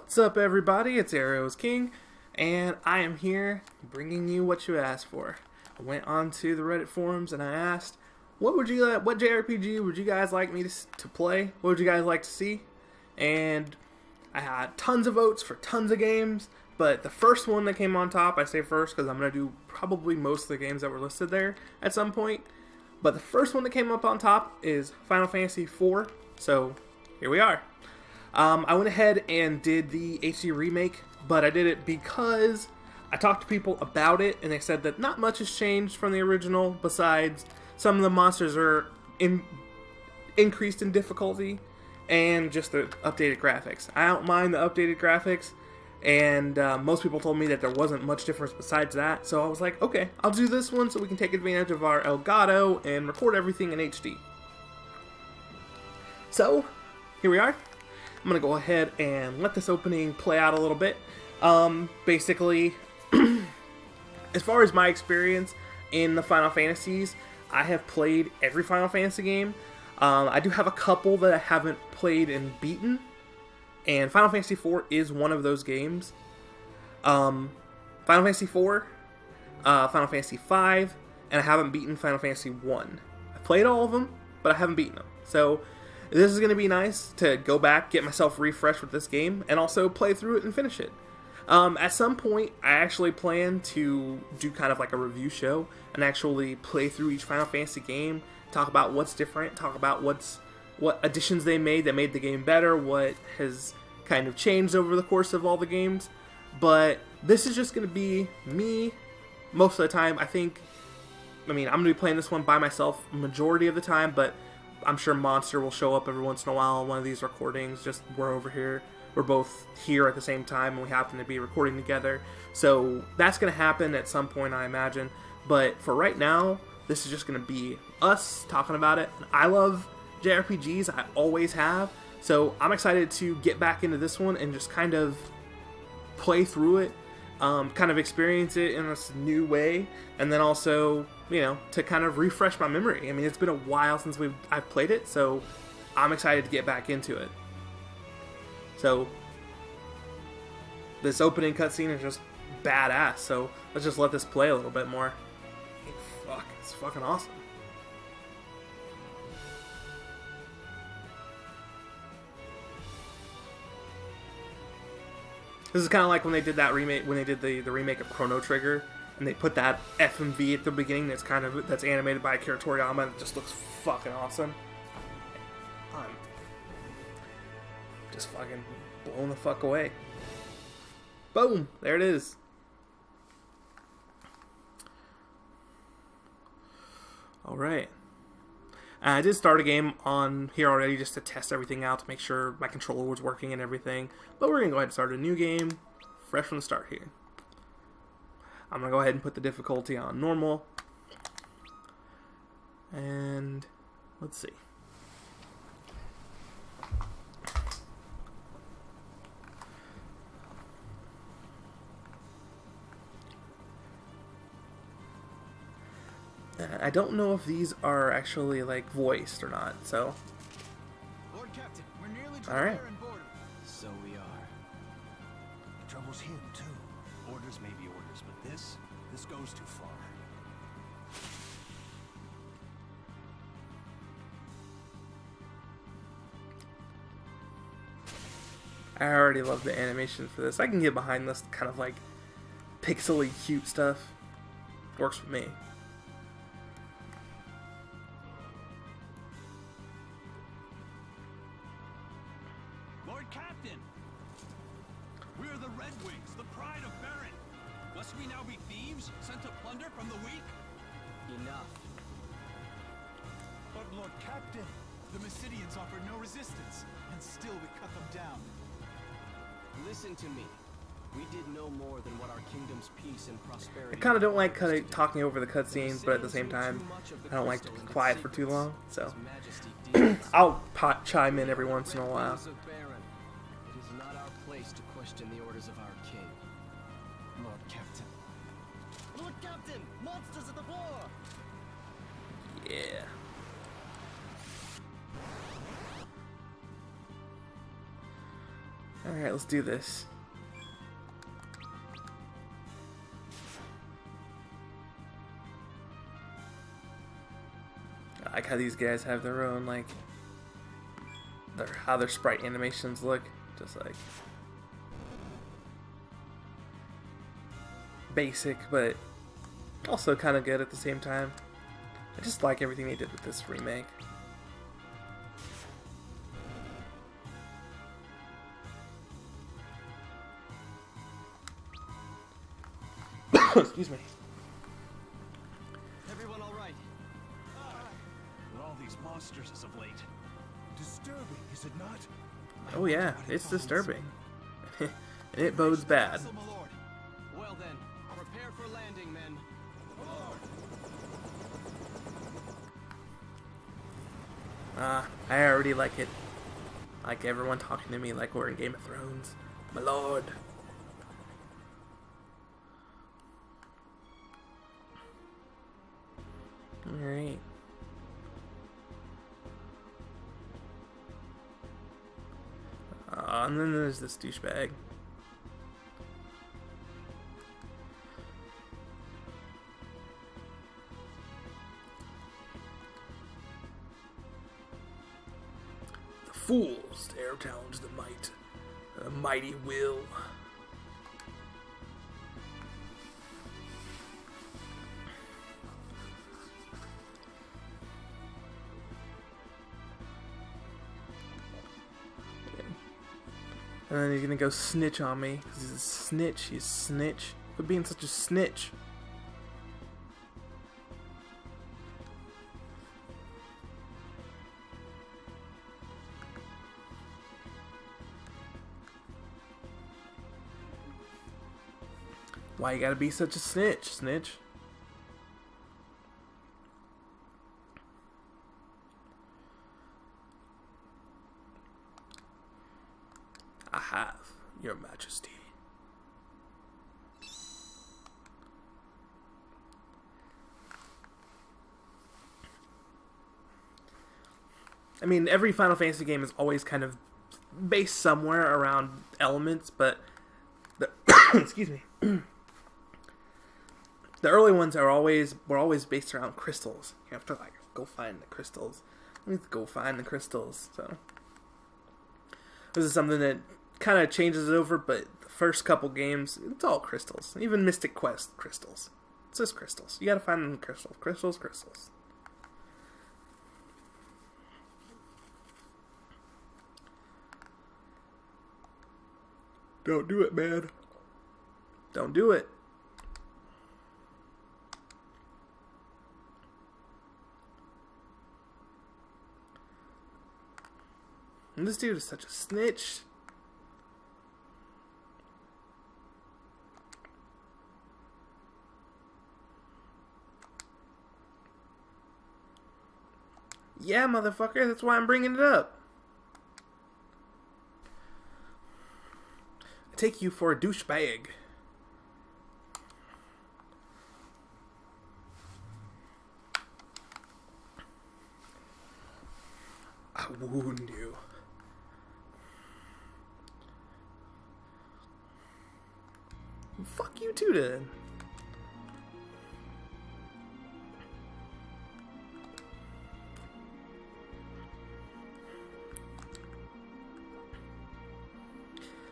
What's up, everybody? It's Aero's King, and I am here bringing you what you asked for. I went onto the Reddit forums and I asked, what JRPG would you guys like me to play? What would you guys like to see? And I had tons of votes for tons of games, but the first one that came on top, I say first because I'm going to do probably most of the games that were listed there at some point. But the first one that came up on top is Final Fantasy IV, so here we are. I went ahead and did the HD remake, but I did it because I talked to people about it, and they said that not much has changed from the original, besides some of the monsters are increased in difficulty, and just the updated graphics. I don't mind the updated graphics, and most people told me that there wasn't much difference besides that, so I was like, okay, I'll do this one so we can take advantage of our Elgato and record everything in HD. So, here we are. I'm going to go ahead and let this opening play out a little bit. Basically, as far as my experience in the Final Fantasies, I have played every Final Fantasy game. I do have a couple that I haven't played and beaten, and Final Fantasy IV is one of those games. Final Fantasy IV, Final Fantasy V, and I haven't beaten Final Fantasy I. I've played all of them, but I haven't beaten them. So this is going to be nice to go back, get myself refreshed with this game, and also play through it and finish it. At some point, I actually plan to do kind of like a review show and actually play through each Final Fantasy game, talk about what's different, talk about what additions they made that made the game better, what has kind of changed over the course of all the games. But this is just going to be me most of the time. I'm going to be playing this one by myself majority of the time, but I'm sure Monster will show up every once in a while on one of these recordings. Just we're over here. We're both here at the same time, and we happen to be recording together. So that's going to happen at some point, I imagine. But for right now, this is just going to be us talking about it. And I love JRPGs. I always have. So I'm excited to get back into this one and just kind of play through it, kind of experience it in this new way, and then also, to kind of refresh my memory. I mean, it's been a while since I've played it, so I'm excited to get back into it. So this opening cutscene is just badass, so let's just let this play a little bit more. Fuck, it's fucking awesome. This is kind of like when they did that remake, when they did the remake of Chrono Trigger, and they put that FMV at the beginning that's animated by Akira Toriyama, and it just looks fucking awesome. I'm just fucking blown the fuck away. Boom! There it is. Alright. I did start a game on here already just to test everything out, to make sure my controller was working and everything. But we're going to go ahead and start a new game, fresh from the start here. I'm going to go ahead and put the difficulty on normal. And let's see. I don't know if these are actually like voiced or not, so. Lord Captain, we're nearly to all right. the border. So we are. The trouble's him too. Orders may be orders, but this goes too far. I already love the animation for this. I can get behind this kind of like pixely cute stuff. Works for me. Lord Captain! We are the Red Wings, the pride of Baron. Must we now be thieves, sent to plunder from the weak? Enough. But Lord Captain, the Mysidians offered no resistance, and still we cut them down. Listen to me. We did no more than what our kingdom's peace and prosperity. I kind of don't like talking over the cutscenes, but at the same time, I don't like to be quiet for too long, so I'll chime in every once in a while. It is not our place to question the orders of our king. Lord Captain. Lord Captain! Monsters at the floor! Yeah. Alright, let's do this. I like how these guys have their own, like, how their sprite animations look. Just like basic, but also kind of good at the same time. I just like everything they did with this remake. Excuse me. Everyone all right? With all these monsters as of late. Disturbing, is it not? Oh yeah, it's disturbing. And it bodes bad. Castle, my lord. Well then, prepare for landing, men. I already like it. Like everyone talking to me like we're in Game of Thrones. My lord. Alright. And then there's this douchebag. The fools dare challenge the might, the mighty will. And then he's gonna go snitch on me, because he's a snitch, he's a snitch. For being such a snitch. Why you gotta be such a snitch? I have, your majesty. I mean, every Final Fantasy game is always kind of based somewhere around elements, but the excuse me. The early ones were always based around crystals. You have to like go find the crystals. We have to go find the crystals. So this is something that kind of changes it over, but the first couple games, it's all crystals. Even Mystic Quest crystals. It's just crystals. You gotta find them crystals. Crystals. Don't do it, man. Don't do it. And this dude is such a snitch. Yeah, motherfucker, that's why I'm bringing it up. I take you for a douchebag. I wound you. Fuck you too, then.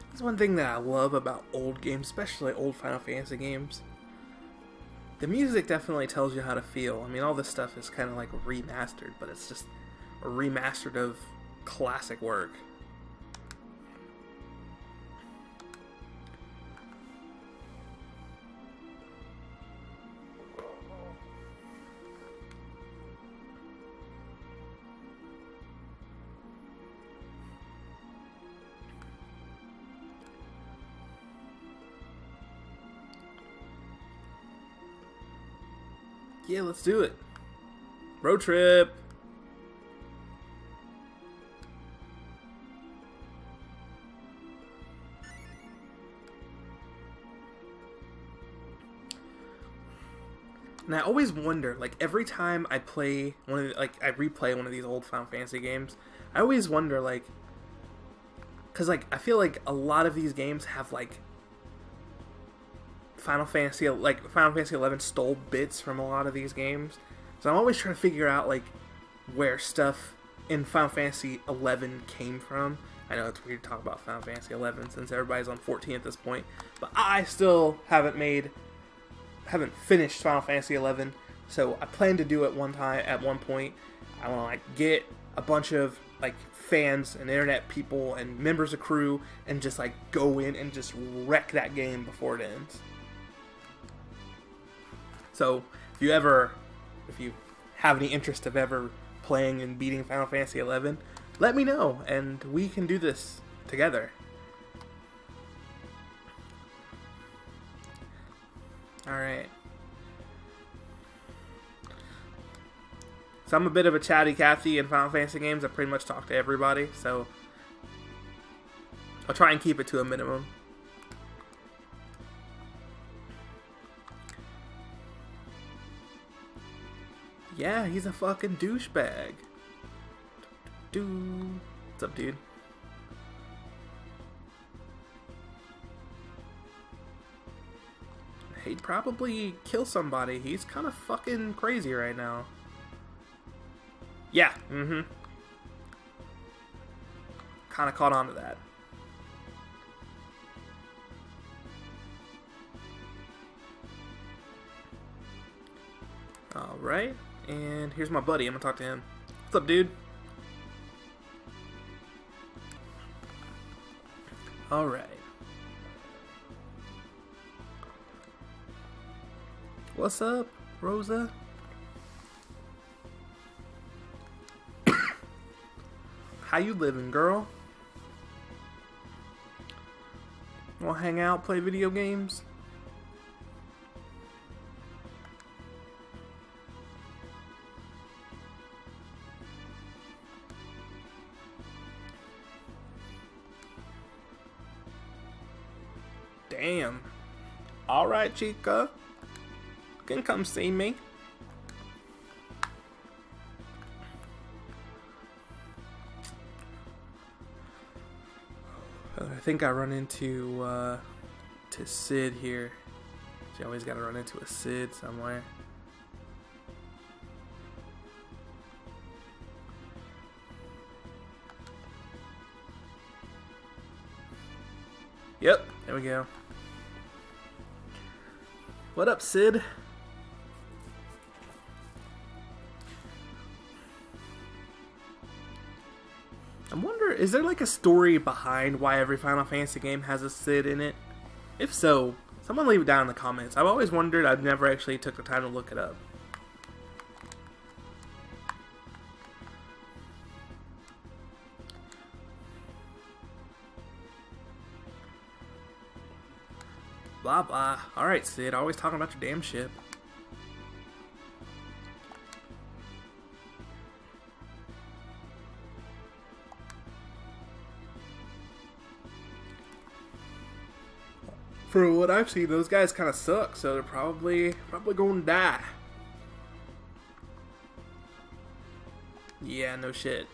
That's one thing that I love about old games, especially old Final Fantasy games. The music definitely tells you how to feel. I mean, all this stuff is kind of like remastered, but it's just a remastered of classic work. Yeah, let's do it. Road trip. And I always wonder, like every time I play I replay one of these old Final Fantasy games, I always wonder, like, because like I feel like a lot of these games have like Final Fantasy 11 stole bits from a lot of these games, so I'm always trying to figure out like where stuff in Final Fantasy 11 came from. I know it's weird to talk about Final Fantasy 11 since everybody's on 14 at this point, but I still haven't finished Final Fantasy 11, so I plan to do it at one point. I want to like get a bunch of like fans and internet people and members of Crew and just like go in and just wreck that game before it ends. So if you have any interest of ever playing and beating Final Fantasy 11, let me know and we can do this together. Alright. So I'm a bit of a chatty Cathy in Final Fantasy games. I pretty much talk to everybody, so I'll try and keep it to a minimum. Yeah, he's a fucking douchebag. What's up, dude? He'd probably kill somebody. He's kind of fucking crazy right now. Yeah, kind of caught on to that. Alright, and here's my buddy. I'm gonna talk to him. What's up, dude? Alright. What's up, Rosa? How you living, girl? Wanna hang out, play video games? Damn. Alright, chica. You can come see me. I think I run into to Sid here. You always gotta run into a Sid somewhere. Yep, there we go. What up, Sid? I wonder, is there like a story behind why every Final Fantasy game has a Sid in it? If so, someone leave it down in the comments. I've always wondered, I've never actually took the time to look it up. Blah blah. Alright, Sid, always talking about your damn ship. For what I've seen, those guys kind of suck, so they're probably going to die. Yeah, no shit.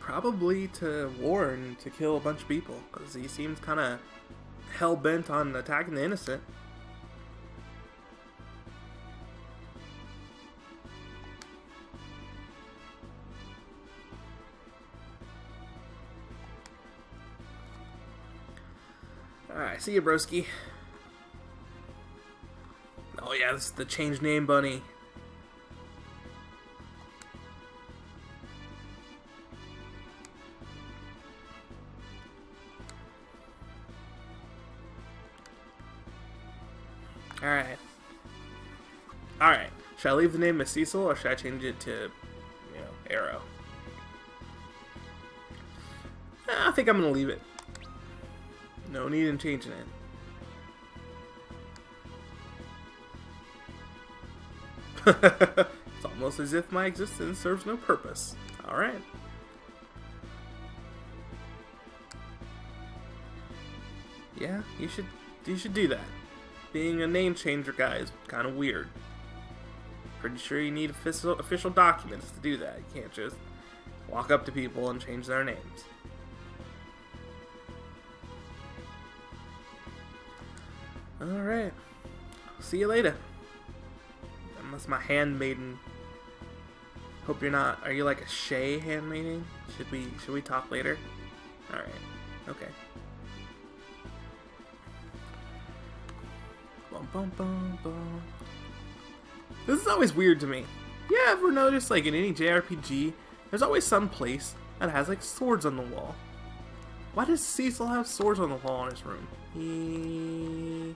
Probably to warn to kill a bunch of people, because he seems kind of hell-bent on attacking the innocent. Alright, see ya, broski. Oh yeah, this is the change name bunny. Alright. Alright. Should I leave the name as Cecil or should I change it to, Aero? I think I'm gonna leave it. No need in changing it. It's almost as if my existence serves no purpose. Alright. Yeah, you should You should do that. Being a name changer guy is kind of weird. Pretty sure you need official documents to do that. You can't just walk up to people and change their names. Alright. See you later. Unless my handmaiden. Hope you're not. Are you like a Shay handmaiden? Should we talk later? Alright. Okay. Bum, bum, bum, bum. This is always weird to me. You ever notice, like, in any JRPG, there's always some place that has, like, swords on the wall? Why does Cecil have swords on the wall in his room? He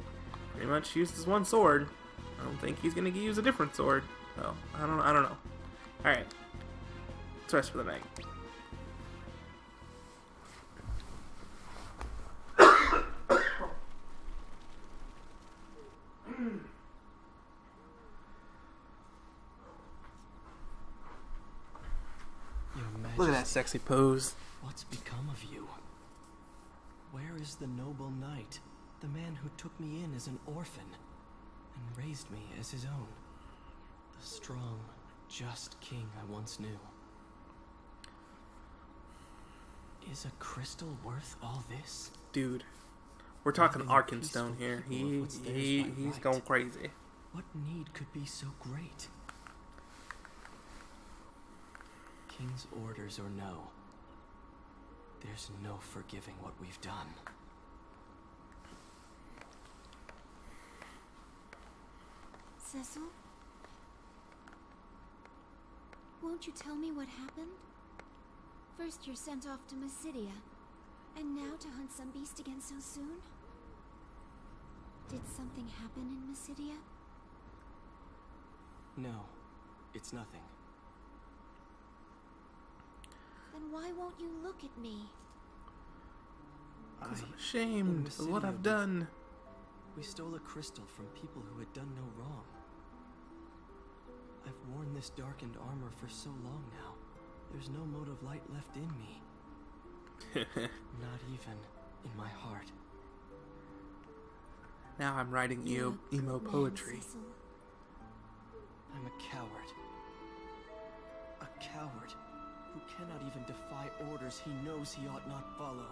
pretty much used his one sword. I don't think he's gonna use a different sword. So, I don't know. Alright. Let's rest for the night. Look at that sexy pose. What's become of you? Where is the noble knight, the man who took me in as an orphan and raised me as his own? The strong, just king I once knew. Is a crystal worth all this? Dude, we're talking Arkenstone here. He's going crazy. What need could be so great? King's orders or no, there's no forgiving what we've done. Cecil? Won't you tell me what happened? First you're sent off to Mysidia, and now to hunt some beast again so soon? Did something happen in Mysidia? No, it's nothing. Then why won't you look at me? I'm ashamed of what I've done. We stole a crystal from people who had done no wrong. I've worn this darkened armor for so long now. There's no mote of light left in me. Not even in my heart. Now I'm writing emo poetry. Cecil. I'm a coward. A coward who cannot even defy orders he knows he ought not follow.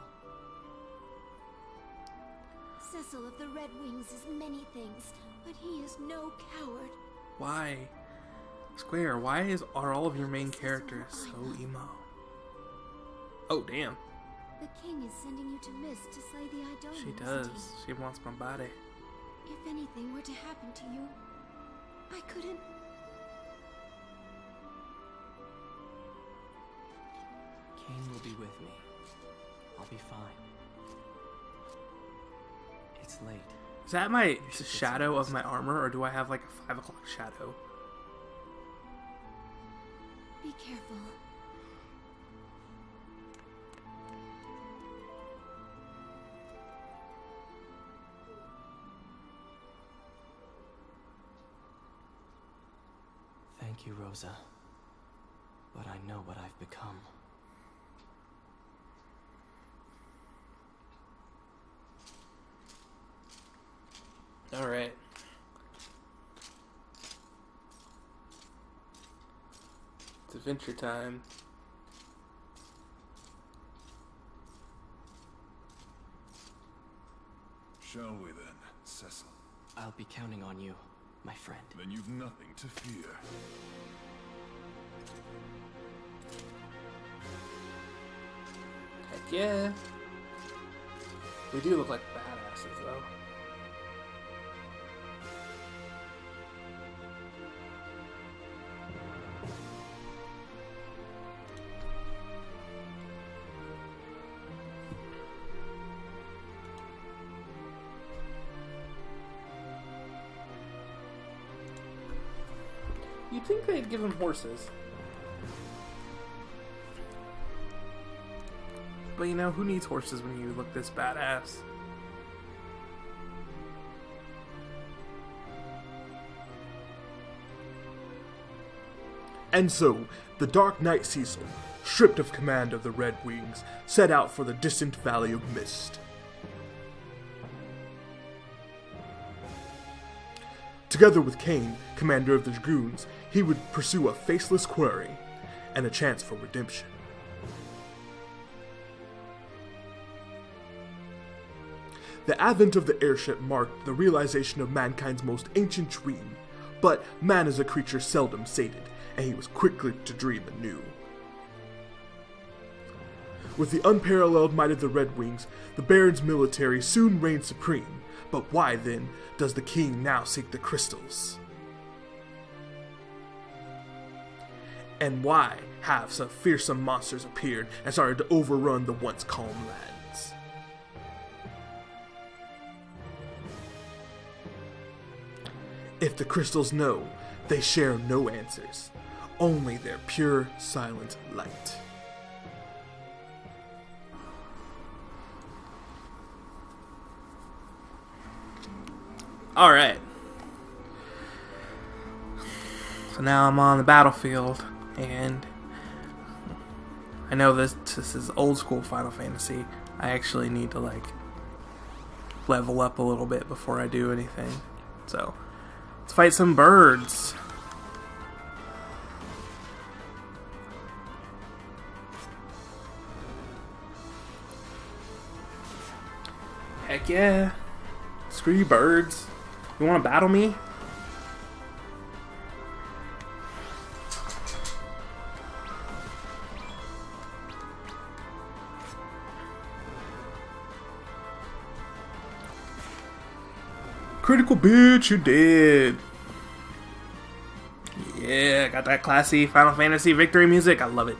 Cecil of the Red Wings is many things, but he is no coward. Why? Square, why are all of your main characters so emo? Oh, damn. The king is sending you to Mist to slay the Idonians. She does. She wants my body. If anything were to happen to you, I couldn't... Kane will be with me. I'll be fine. It's late. Is that my shadow of my armor, or do I have like a 5 o'clock shadow? Be careful. Thank you, Rosa. But I know what I've become. Alright. It's adventure time. Shall we then, Cecil? I'll be counting on you, my friend. Then you've nothing to fear. Heck yeah. We do look like badasses, though. You'd think they'd give him horses. But you know, who needs horses when you look this badass? And so, the Dark Knight Cecil, stripped of command of the Red Wings, set out for the distant Valley of Mist. Together with Cain, commander of the Dragoons, he would pursue a faceless quarry and a chance for redemption. The advent of the airship marked the realization of mankind's most ancient dream, but man is a creature seldom sated, and he was quickly to dream anew. With the unparalleled might of the Red Wings, the Baron's military soon reigned supreme, but why then does the king now seek the crystals? And why have some fearsome monsters appeared and started to overrun the once calm lands? If the crystals know, they share no answers, only their pure, silent light. Alright. So now I'm on the battlefield, and I know this is old school Final Fantasy. I actually need to, like, level up a little bit before I do anything. So, let's fight some birds. Heck yeah. Screw you, birds. You want to battle me? Critical bitch, you did. Yeah, got that classy Final Fantasy victory music. I love it.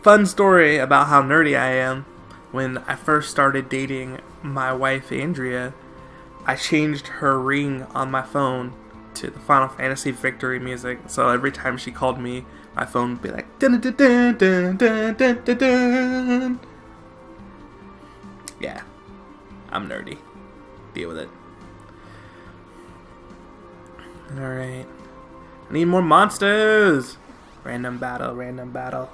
Fun story about how nerdy I am. When I first started dating my wife, Andrea, I changed her ring on my phone to the Final Fantasy victory music. So every time she called me, my phone would be like, dun dun dun dun dun dun dun dun. Yeah, I'm nerdy. Deal with it. Alright. I need more monsters! Random battle, random battle.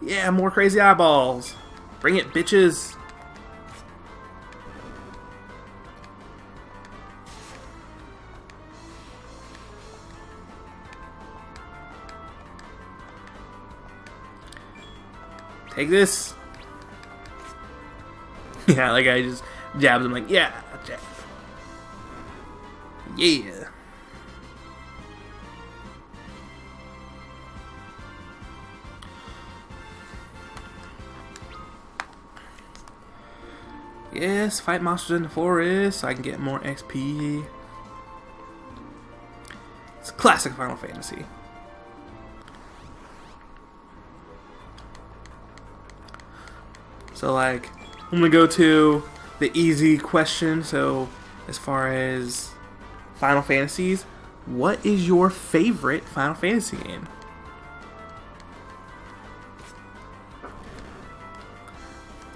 Yeah, more crazy eyeballs! Bring it, bitches! Take this! Yeah, like I just jabs him like, yeah, jab. Yeah. Yes, fight monsters in the forest so I can get more XP. It's a classic Final Fantasy. So like, I'm gonna go to the easy question. So as far as Final Fantasies, what is your favorite Final Fantasy game?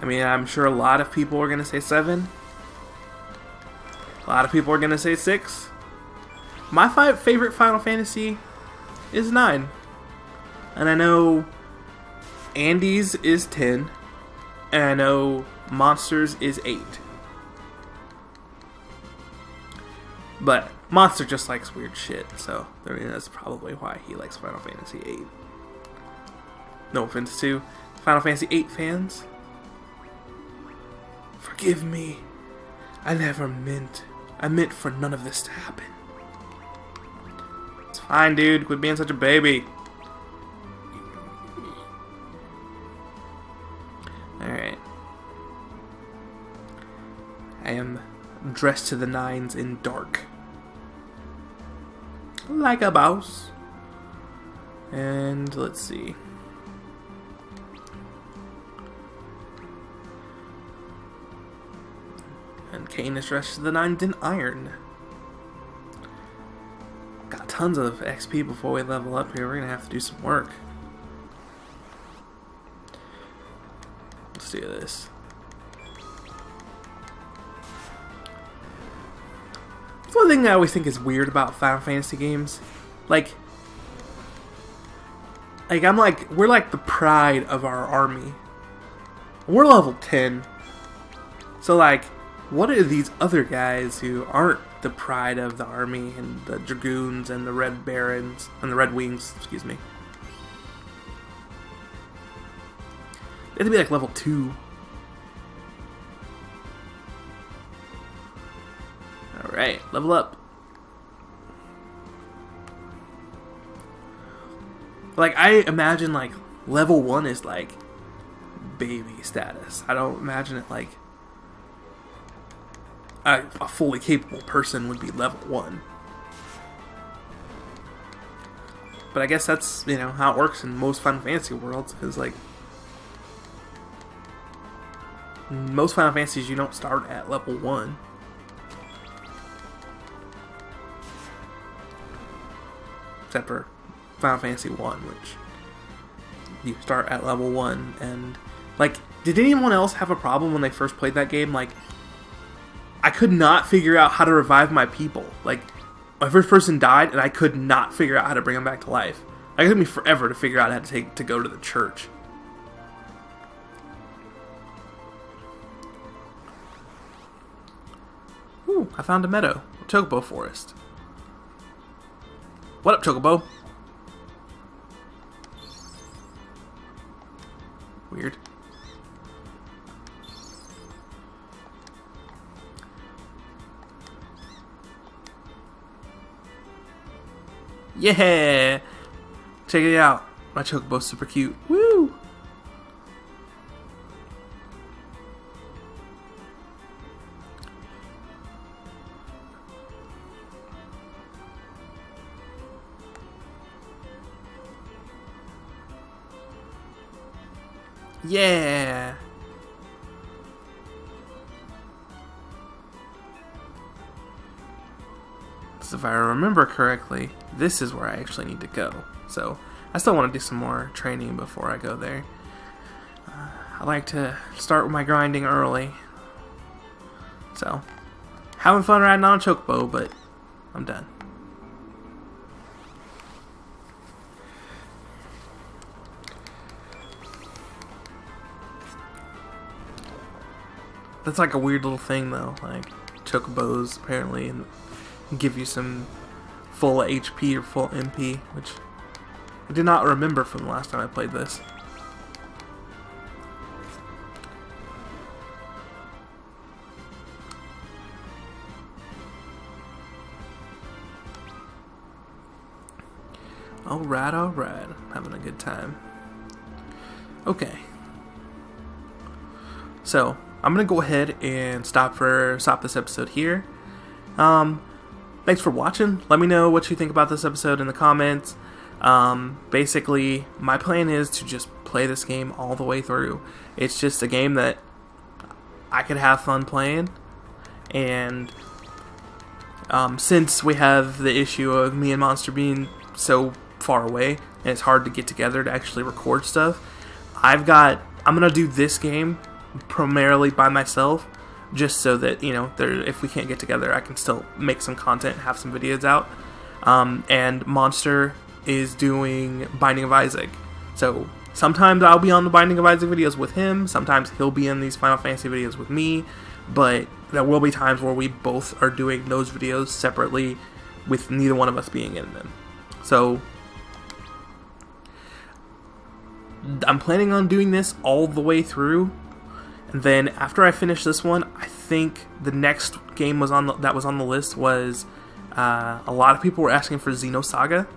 I mean, I'm sure a lot of people are going to say 7. A lot of people are going to say 6. My favorite Final Fantasy is 9. And I know Andy's is 10. And I know Monsters is 8. But Monster just likes weird shit, so I mean, that's probably why he likes Final Fantasy 8. No offense to Final Fantasy 8 fans. Forgive me. I meant for none of this to happen. It's fine, dude. Quit being such a baby. Alright. I am dressed to the nines in dark. Like a boss. And let's see. And Cain is dressed to the nines in iron. Got tons of XP before we level up here. We're gonna have to do some work. Let's do this. That's one thing I always think is weird about Final Fantasy games. Like we're like the pride of our army. We're level 10. So like, what are these other guys who aren't the pride of the army and the dragoons and the red barons and the red wings, excuse me? They have to be like level 2. Alright, level up. Like, I imagine like level 1 is like baby status. I don't imagine it like a fully capable person would be level 1. But I guess that's, you know, how it works in most Final Fantasy worlds, because like most Final Fantasies you don't start at level 1. Except for Final Fantasy 1, which you start at level 1. And like, did anyone else have a problem when they first played that game? Like, I could not figure out how to revive my people. Like, my first person died, and I could not figure out how to bring them back to life. Like, it took me forever to figure out how to go to the church. Ooh, I found a meadow. A chocobo forest. What up, chocobo? Weird. Yeah! Check it out. My chocobo's super cute. Woo! Yeah! So if I remember correctly, this is where I actually need to go. So I still want to do some more training before I go there. I like to start with my grinding early. So, having fun riding on a chocobo, but I'm done. That's like a weird little thing though, like chocobos apparently give you some full HP or full MP, which I did not remember from the last time I played this. Alright, alright. Having a good time. Okay. So, I'm going to go ahead and stop this episode here. Thanks for watching. Let me know what you think about this episode in the comments. Basically, my plan is to just play this game all the way through. It's just a game that I could have fun playing. And since we have the issue of me and Monster being so far away, and it's hard to get together to actually record stuff, I'm going to do this game primarily by myself, just so that, you know, if we can't get together, I can still make some content and have some videos out. And Monster is doing Binding of Isaac. So sometimes I'll be on the Binding of Isaac videos with him, sometimes he'll be in these Final Fantasy videos with me, but there will be times where we both are doing those videos separately with neither one of us being in them. So I'm planning on doing this all the way through. And then after I finish this one, I think the next game that was on the list was a lot of people were asking for Xenosaga.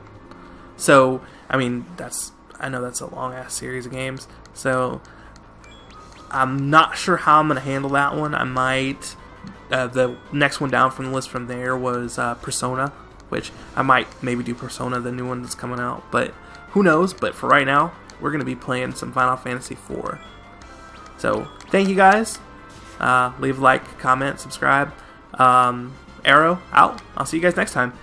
So I mean, I know that's a long ass series of games. So I'm not sure how I'm gonna handle that one. I might. The next one down from the list from there was Persona, which I might maybe do Persona, the new one that's coming out. But who knows? But for right now, we're gonna be playing some Final Fantasy IV. So, thank you guys. Leave a like, comment, subscribe. Aero, out. I'll see you guys next time.